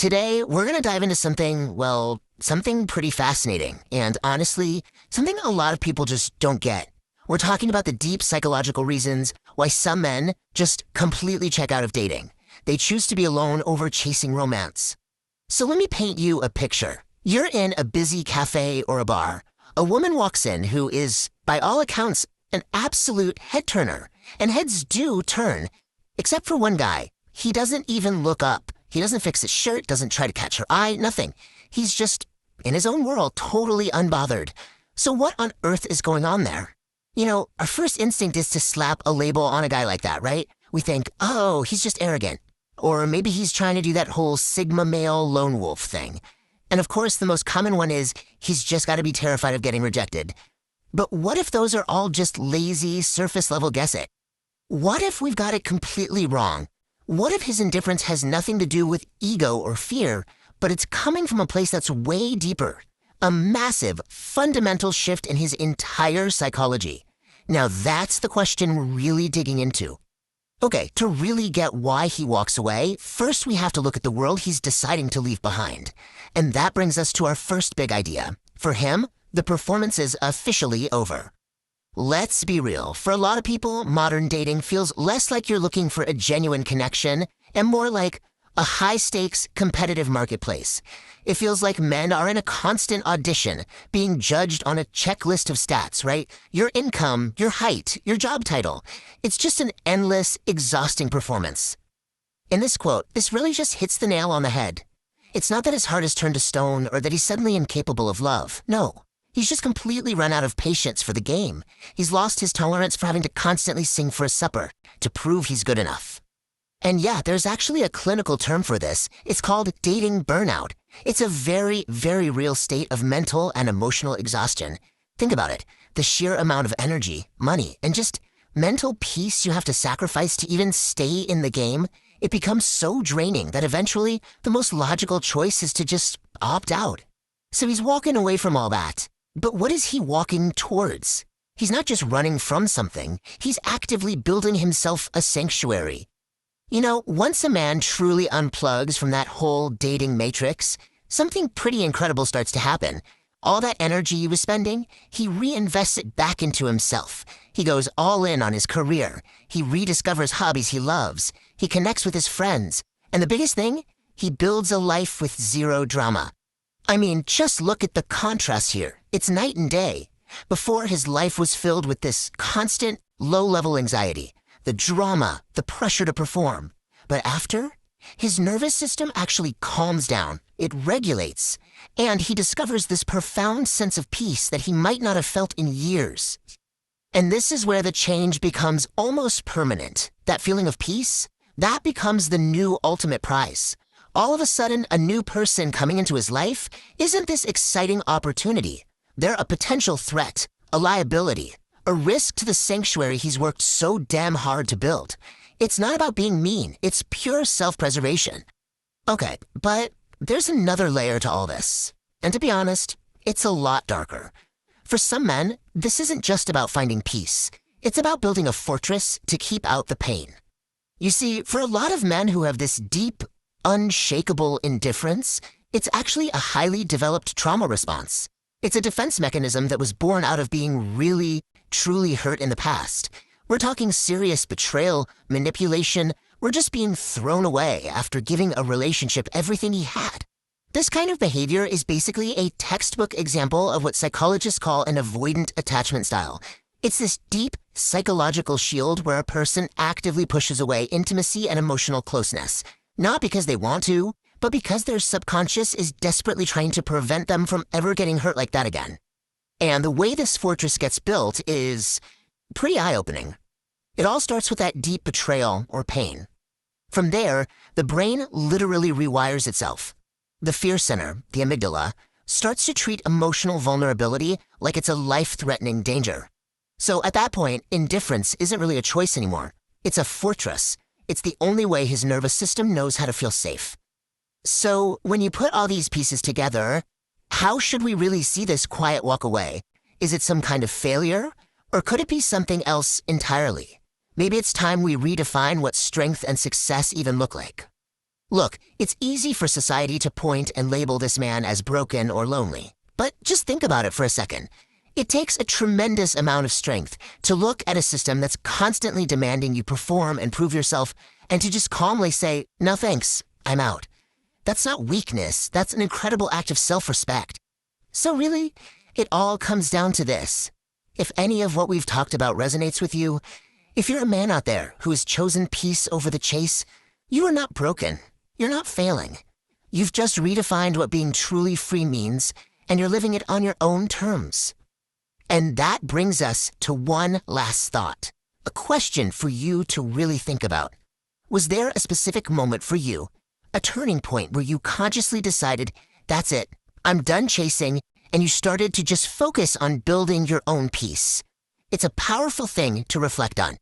Today, we're going to dive into something, well, something pretty fascinating, and honestly, something a lot of people just don't get. We're talking about the deep psychological reasons why some men just completely check out of dating. They choose to be alone over chasing romance. So let me paint you a picture. You're in a busy cafe or a bar. A woman walks in who is, by all accounts, an absolute head-turner. And heads do turn, except for one guy. He doesn't even look up. He doesn't fix his shirt, doesn't try to catch her eye, nothing. He's just, in his own world, totally unbothered. So what on earth is going on there? You know, our first instinct is to slap a label on a guy like that, right? We think, oh, he's just arrogant. Or maybe he's trying to do that whole Sigma male lone wolf thing. And of course, the most common one is he's just got to be terrified of getting rejected. But what if those are all just lazy, surface-level guessing? What if we've got it completely wrong? What if his indifference has nothing to do with ego or fear, but it's coming from a place that's way deeper? A massive, fundamental shift in his entire psychology. Now that's the question we're really digging into. Okay, to really get why he walks away, first we have to look at the world he's deciding to leave behind. And that brings us to our first big idea. For him, the performance is officially over. Let's be real. For a lot of people, modern dating feels less like you're looking for a genuine connection and more like a high-stakes, competitive marketplace. It feels like men are in a constant audition, being judged on a checklist of stats, right? Your income, your height, your job title. It's just an endless, exhausting performance. In this quote, this really just hits the nail on the head. It's not that his heart has turned to stone or that he's suddenly incapable of love. No. He's just completely run out of patience for the game. He's lost his tolerance for having to constantly sing for a supper to prove he's good enough. And yeah, there's actually a clinical term for this. It's called dating burnout. It's a very, very real state of mental and emotional exhaustion. Think about it. The sheer amount of energy, money, and just mental peace you have to sacrifice to even stay in the game, it becomes so draining that eventually the most logical choice is to just opt out. So he's walking away from all that. But what is he walking towards? He's not just running from something. He's actively building himself a sanctuary. You know, once a man truly unplugs from that whole dating matrix, something pretty incredible starts to happen. All that energy he was spending, he reinvests it back into himself. He goes all in on his career. He rediscovers hobbies he loves. He connects with his friends. And the biggest thing, he builds a life with zero drama. I mean, just look at the contrast here. It's night and day. Before, his life was filled with this constant, low-level anxiety, the drama, the pressure to perform. But after, his nervous system actually calms down. It regulates. And he discovers this profound sense of peace that he might not have felt in years. And this is where the change becomes almost permanent. That feeling of peace, that becomes the new ultimate prize. All of a sudden, a new person coming into his life isn't this exciting opportunity. They're a potential threat, a liability, a risk to the sanctuary he's worked so damn hard to build. It's not about being mean. It's pure self-preservation. Okay, but there's another layer to all this. And to be honest, it's a lot darker. For some men, this isn't just about finding peace. It's about building a fortress to keep out the pain. You see, for a lot of men who have this deep, unshakable indifference, it's actually a highly developed trauma response. It's a defense mechanism that was born out of being really, truly hurt in the past. We're talking serious betrayal, manipulation. We're just being thrown away after giving a relationship everything he had. This kind of behavior is basically a textbook example of what psychologists call an avoidant attachment style. It's this deep psychological shield where a person actively pushes away intimacy and emotional closeness. Not because they want to, but because their subconscious is desperately trying to prevent them from ever getting hurt like that again. And the way this fortress gets built is pretty eye-opening. It all starts with that deep betrayal or pain. From there, the brain literally rewires itself. The fear center, the amygdala, starts to treat emotional vulnerability like it's a life-threatening danger. So at that point, indifference isn't really a choice anymore. It's a fortress. It's the only way his nervous system knows how to feel safe. So when you put all these pieces together, how should we really see this quiet walk away? Is it some kind of failure? Or could it be something else entirely? Maybe it's time we redefine what strength and success even look like. Look, it's easy for society to point and label this man as broken or lonely. But just think about it for a second. It takes a tremendous amount of strength to look at a system that's constantly demanding you perform and prove yourself and to just calmly say, no thanks, I'm out. That's not weakness, that's an incredible act of self-respect. So really, it all comes down to this. If any of what we've talked about resonates with you, if you're a man out there who has chosen peace over the chase, you are not broken. You're not failing. You've just redefined what being truly free means, and you're living it on your own terms. And that brings us to one last thought, a question for you to really think about. Was there a specific moment for you, a turning point where you consciously decided, that's it, I'm done chasing, and you started to just focus on building your own peace? It's a powerful thing to reflect on.